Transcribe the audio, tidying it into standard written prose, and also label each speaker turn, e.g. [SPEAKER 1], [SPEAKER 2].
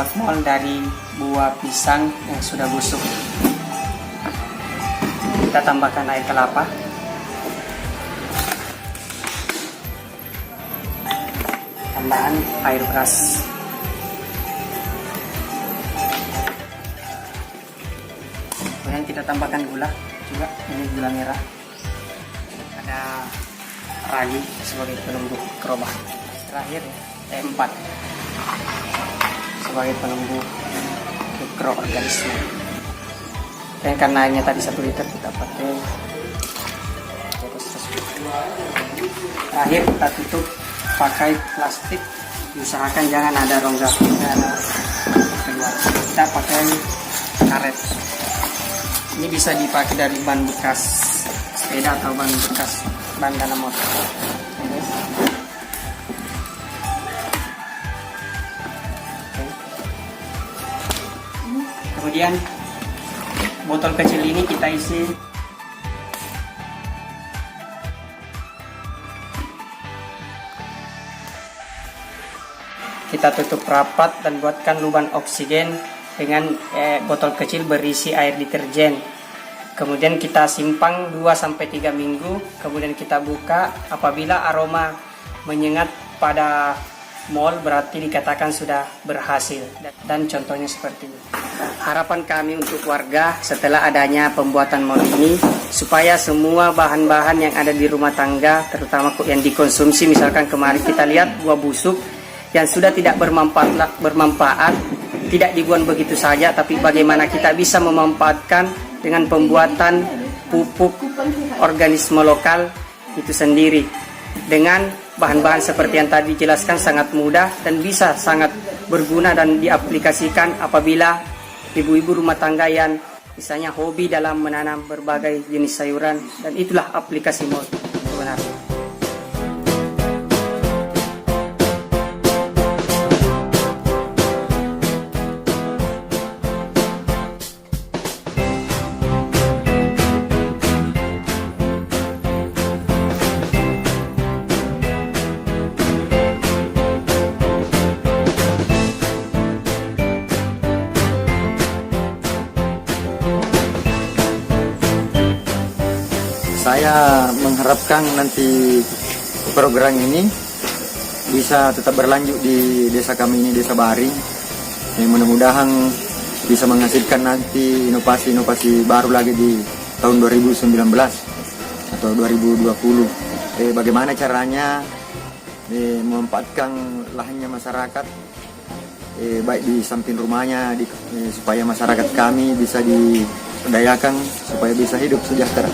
[SPEAKER 1] membuat mol dari buah pisang yang sudah busuk. Kita tambahkan air kelapa. Tambahan air beras. Kemudian kita tambahkan gula juga, ini gula merah. Ada ragi sebagai penumbuh kerobak. Terakhir T4 sebagai penumbuh mikroorganisme. Dan karena airnya tadi 1 liter, kita pakai terakhir kita tutup pakai plastik. Diusahakan jangan ada rongga keluar. Kita pakai karet. Ini bisa dipakai dari ban bekas sepeda atau ban bekas ban dalam motor. Kemudian botol kecil ini kita isi kita tutup rapat dan buatkan lubang oksigen dengan botol kecil berisi air deterjen. Kemudian kita simpan 2-3 minggu, kemudian kita buka. Apabila aroma menyengat pada mol, berarti dikatakan sudah berhasil. Dan contohnya seperti ini. Harapan kami untuk warga setelah adanya pembuatan mol ini, supaya semua bahan-bahan yang ada di rumah tangga, terutama yang dikonsumsi, misalkan kemarin kita lihat buah busuk yang sudah tidak bermanfaat, tidak dibuang begitu saja, tapi bagaimana kita bisa memanfaatkan dengan pembuatan pupuk organisme lokal itu sendiri. Dengan bahan-bahan seperti yang tadi dijelaskan sangat mudah dan bisa sangat berguna dan diaplikasikan apabila ibu-ibu rumah tangga yang misalnya hobi dalam menanam berbagai jenis sayuran, dan itulah aplikasi mol sebenarnya.
[SPEAKER 2] Saya mengharapkan nanti program ini bisa tetap berlanjut di desa kami ini, Desa Baring. Mudah-mudahan bisa menghasilkan nanti inovasi-inovasi baru lagi di tahun 2019 atau 2020. Bagaimana caranya memanfaatkan lahannya masyarakat, baik di samping rumahnya, supaya masyarakat kami bisa diberdayakan, supaya bisa hidup sejahtera.